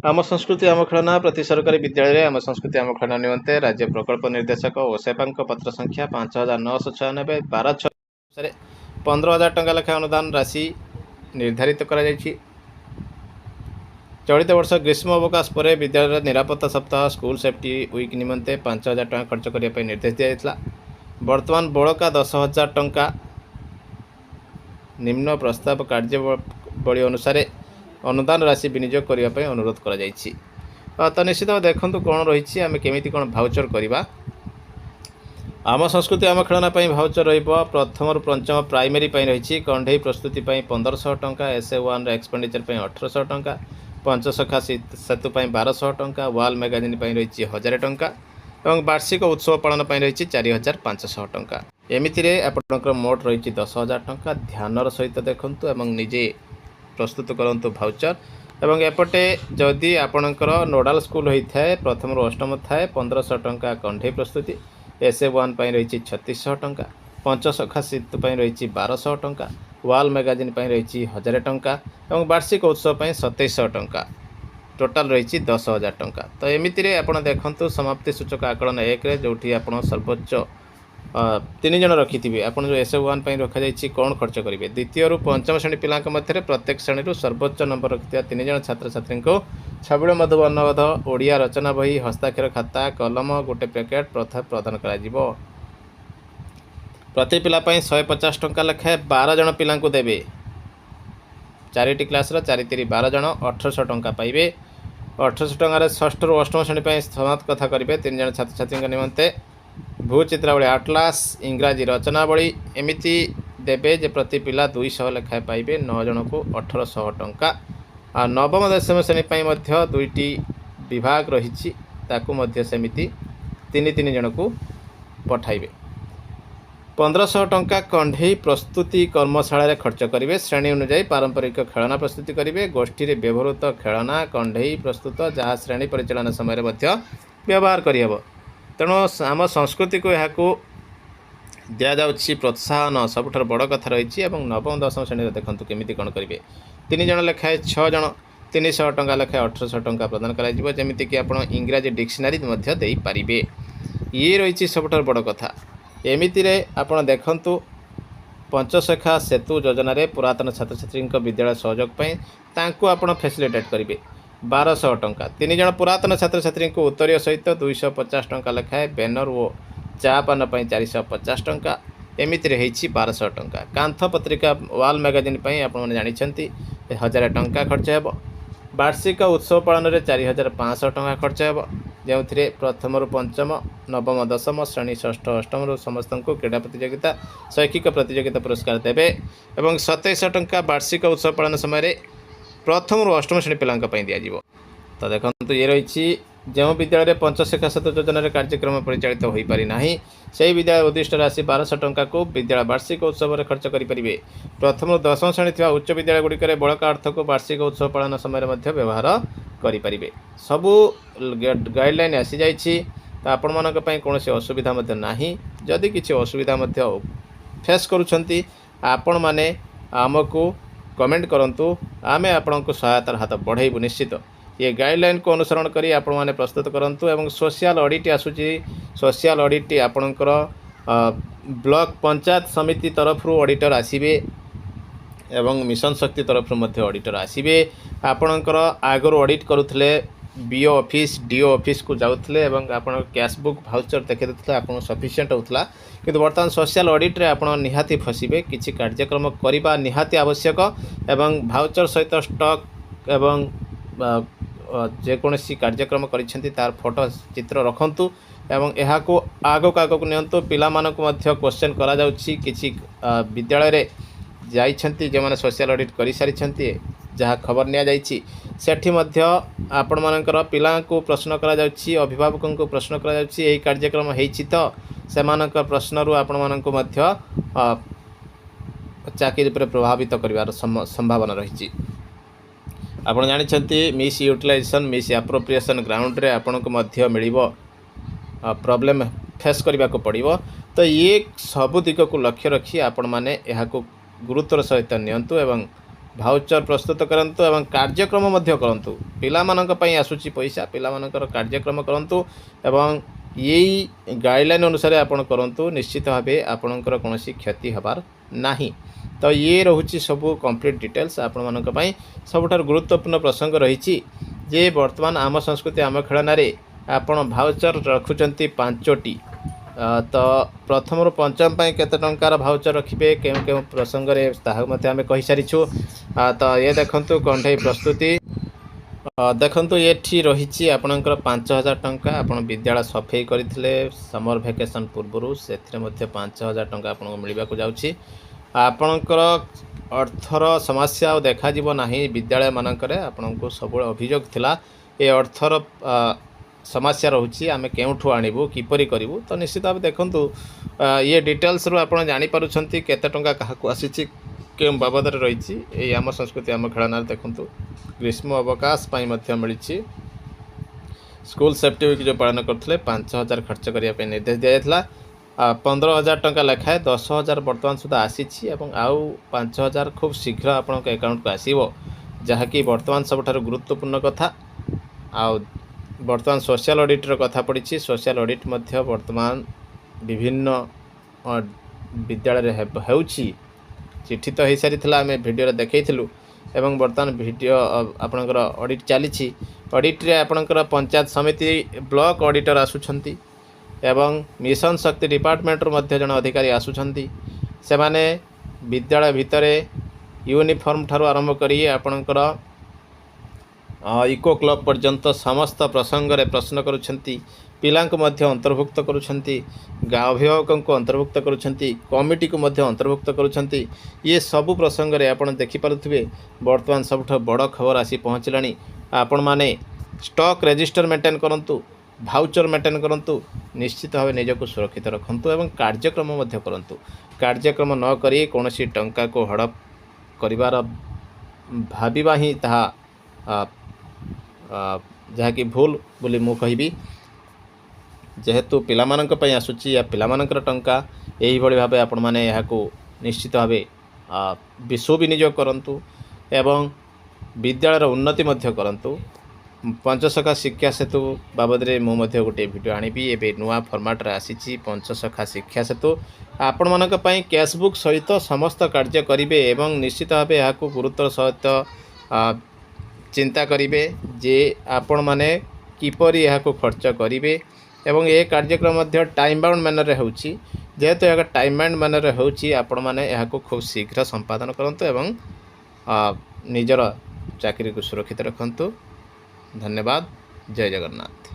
आम संस्कृति आम खेलना प्रति सरकारी विद्यालय आम संस्कृति आम खेलना निमंते राज्य प्रकल्प निर्देशक ओसेपा पत्र संख्या 5996 12/6 15,000 टंका लेखा अनुदान राशि निर्धारित करा जायछि। चलित वर्ष ग्रीष्म अवकाश पर विद्यालय निरापत्ता सप्ताह स्कूल सेफ्टी वीक निमंते 5,000 टंका खर्च करने निर्देश दिया। वर्तमान बड़का 10,000 टंका निम्न प्रस्ताव कार्यवली अनुसार अनुदान राशि विनियोग करने अनुरोध कर। तो निश्चित देखूँ कौन रही आम केमी कौन भाउचर करवा। आम संस्कृति आम खेलना भाउचर प्रथम रु पंचम प्राइमरी रही कंढे प्रस्तुति 1500 टंका, SA1 एक्सपेंडिचर 1800 टंका, पंचसखा सेतु 1200 टंका, वाल मैगजीन रही 1000 टंका और वार्षिक उत्सव पालन रही 4500 टंका। एमितिरे आपणकर मोट रही 10,000 टंका। ध्यानर सहित देखूँ एवं निजे प्रस्तुत करंतु भाउचर। एवं एपटे जदि आपणकर नोडाल स्कूल होता है प्रथम रु अष्टम थाए 1500 टंका कंढे प्रस्तुति, SA1 रही 3600 टंका, पंचसखा सेतु रही 1200 टंका, वाल मैगजीन रही 1000 टंका और वार्षिक उत्सव 2700 टंका। टोटाल रही 10,000 टंका। तो एमितिरे आपण देखंतु समाप्ति सूचक आकलन 1 रे जोठी आपण सर्वोच्च 3 जन रखी थे आप जो SA1 रखा जाइए कौन खर्च करेंगे। द्वितीय रु पंचम श्रेणी पिला मध्य प्रत्येक श्रेणी सर्वोच्च नंबर रखि 3 जन छात्र छात्री को छविड़ मधु वर्णबोध ओडिया रचना बही हस्ताक्षर खाता कलम गोटे पैकेट प्रदान कर। प्रति पिला 150 टंका लेखाएं 12 जन पिला देवे। 4टी क्लास 4 3 12 जन 1800 टंका पाइबे। 1800 टंकार षष्ठ रु अष्टम श्रेणी समाप्त कथा करेंगे 3 जन छात्र छात्री निमंते भूचित्रावली आटलास इंग्राजी रचनावली एमिति देवे जे प्रति पिला 200 लेखाएं पाइबे। 9 जन को 1800 टंका। आ नवम दशम श्रेणी मध्य 2टी विभाग रही सेमिति 3 जन को पठाइबे। 1500 टंका कंढे प्रस्तुति कर्मशाला खर्च करेंगे। श्रेणी अनुजाई पारंपरिक खेलना प्रस्तुति करेंगे। गोष्ठी में व्यवहृत खेलना कंढे प्रस्तुत जहाँ श्रेणी परिचालन समय व्यवहार करहब। तेणु आम संस्कृति को यहाँ दि जाऊँगी प्रोत्साहन सबुठ बड़ कथा रही। नवम दशम श्रेणी देखूँ केमी कौन करेंगे। 3 जन लेखाएं 6 जन 300 टंका लेखाएं 1800 टंका प्रदान करमितिक आप इंग्राजी डिक्शनारी दे पारे। ये रही सबुठ बड़ कथा। एमितिरे आपण देखंतु पंचसखा सेतु योजना रे पुरातन छात्र छात्री विद्यालय सहयोग तांको आपण फैसिलिटेट करेंगे 1200 टंका। 3 जन पुरातन छात्र छात्री को उत्तरीय सहित 250 टंका लेखाएं बैनर और चा पान 450 टंका एमिति रही 1200 टंका। कांथ पत्रिका वाल मैगजीन आपने जानते 1000 टंका खर्च हो। वार्षिक उत्सव पालन में 4500 टंका खर्च हो जो प्रथम रु पंचम नवम दशम श्रेणी षष्ठ अष्टम रु समस्त को क्रीड़ा प्रतियोगिता शैक्षिक प्रतियोगिता पुरस्कार देवे। 2700 टंका वार्षिक उत्सव पालन समय प्रथम रु अष्टम श्रेणी पिला दिज्व। तो देखो ये रही जो विद्यालय पंचशिक्षा सेतु योजना कार्यक्रम परिचालित हो पारिना से विद्यालय उद्दिष्ट राशि 1200 टंका को विद्यालय वार्षिक उत्सव में खर्च करेंगे। प्रथम रु दशम श्रेणी थी उच्च विद्यालय गुड़िक बड़का अर्थ को वार्षिक उत्सव पालन समय व्यवहार करेंगे। सबू गाइडलाइन आसी जाइए तो आपण मानक कौन असुविधा ना। जदि किसी असुविधा फेस करुँच आपण मैंने आमको कमेंट करूँ आमे आपण को सहायतार हाथ बढ़ेबू। निश्चित ये गाइडलाइन को अनुसरण करी आपण माने प्रस्तुत करंतु। एवं सोशल ऑडिट आसूची सोशल ऑडिट आपणकर ब्लॉक पंचायत समिति तरफ ऑडिटर आसीबे एवं मिशन शक्ति तरफ ऑडिटर आसीबे। आपणकर आगर ऑडिट करुथले बीओ ऑफिस डीओ ऑफिस को जाउथले एवं आपण कैश बुक भाउचर देखि देथले आपण सफिशिएंट होतला। किंतु वर्तमान सोशल ऑडिट रे आपण निहाती फसिबे। किछि कार्यक्रम करिबा निहाती आवश्यक एवं भाउचर सहित स्टॉक एवं जेकोसी कार्यक्रम करिसेंती तार फोटो चित्र रखंतु एवं यहाँ को आगक आगक नियंतु। पिला मानक मध्य क्वेश्चन करा जाउछि किछि विद्यालय रे जाइछंती जे माने सोशल ऑडिट करि सारिछंती जहाँ खबर निया जाइछि सेठी मध्य आपण मानकर पिला को प्रश्न करा जाउछि अभिभावकों को प्रश्न करा जाउछि एही कार्यक्रम हेछि तो सेमानक प्रश्न रु आपण मानक मध्य चाकरी पर प्रभावित करिवार संभावना रहिछि। आप जानते misutilisation misappropriation ground रे आपन को मध्य मिलिबो प्रॉब्लम फेस करने को पड़ो। तो ये सबु दिग को लक्ष्य रखी आपण माने यहाँ को गुरुत्वर सहित नियंतु एवं भाउचर प्रस्तुत करंतु एवं कार्यक्रम मध्य करंतु पिलामानंक पई आसुची पैसा पिलामानंकर कार्यक्रम करंतु एवं यही गाइडलाइन अनुसार आपण करंतु निश्चित भावे आपणकर कोनोसी क्षति हबार नाही। तो ये रोची सबू कंप्लीट डिटेल्स आपण मानक पई सबुठार गुरुत्वपूर्ण प्रसंग रही जे वर्तमान आम संस्कृति आम खेलन आपण भाउचर रखुचंती 5टी तो प्रथम रु पंचम पाई केते टंकार भाउचर रखिबे केउ केउ प्रसंग रे ताहा मते हमें कहि सारिछु। तो ये देखंतु कंठेई प्रस्तुति देखंतु एठी रहिछि आपणकर 5000 टंका आपण विद्यालय सफेई करथिले समर वेकेशन पूर्वरु सेथिरे मध्ये 5000 टंका आपन मिलिबा को जाउछि। आपणकर अर्थर समस्या देखा जीव नाही विद्यालय मानकरे आपनको सब अभियोग थिला ए अर्थर समस्या रोची आम केउठू आणबू किपरि करूँ तो निश्चित भाव देखु ये डिटेल्स रू आपड़ जापी केते टंका क्या आसी के बाबद रही आम संस्कृति आम खेलना देखु ग्रीष्म अवकाश मिली स्कूल सेफ्टी वीक जो पालन करते 5000 खर्च करने निर्देश दि जाता 15,000 टंका लेखाए 10,000 बर्तमान सुधा आसी आउ 5,000 खूब शीघ्र आपण अकाउंट को आसो जहाँकि बर्तमान सबुठार गुरुत्वपूर्ण कथा आउ बर्तमान सोशल ऑडिट कथा पड़ी सोशल ऑडिट मध्य वर्तमान विभिन्न विद्यालय होउछि चिठी तो हो सारी आम भिडियो देखु एवं बर्तमान भिडियो आपणकर ऑडिट चली ऑडिट रे आपणकर पंचायत समिति ब्लॉक ऑडिटर आसुछंती एवं मिशन शक्ति डिपार्टमेंट मध्य जन अधिकारी आसुछंती से माने विद्यालय भितर यूनिफॉर्म ठारू आरंभ करी आपणकर इको क्लब पर्यंत समस्त प्रसंग रे प्रश्न करुछंती पिलांको मध्य अंतर्भुक्त करुछंती अभिभावकों को अंतर्भुक्त करुछंती कमिटी को मध्य अंतर्भुक्त करुछंती ये सबु प्रसंग रे आपण देखि पारुथिबे वर्तमान सबठ बड़ खबर आसी पहुँचलानी आपण माने स्टॉक रजिस्टर मेंटेन करंतु भाउचर मेंटेन करंतु निश्चित भाव निजको सुरक्षित रखंतु एवं कार्यक्रम मध्य करंतु कार्यक्रम न करी कोनोसी टंका को हड़प करिवार भाबिबा ही ताहा जहाँकि भूल बोली मु कहिबी जेहेतु पिलामानंक पई आसुची या पिलामानंकर टंका एही भली भाबे आपण माने याको निश्चित भाबे विनियोग करंतु एवं विद्यालयर उन्नति मध्य करंतु। पंचसखा शिक्षा सेतु बाबद रे मु मध्य गोटे वीडियो आनिबी एबे नुआ फॉर्मेट रे आसीची पंचसखा शिक्षा सेतु आपण मानक पई कैशबुक सहित समस्त कार्य करिवे एवं निश्चित भाबे याको गुरुत्व सहित चिंता करिवे जे आपण माने किपरि याको खर्च करिवे एवं ये कार्यक्रम मध्य टाइम बाउंड मैनर रे होउची जेहेतु या टाइम बाउंड मैनर रे होउची आपण माने याको खूब शीघ्र संपादन करंतु एवं निजर चाकरी को सुरक्षित रखंतु। धन्यवाद। जय जगन्नाथ।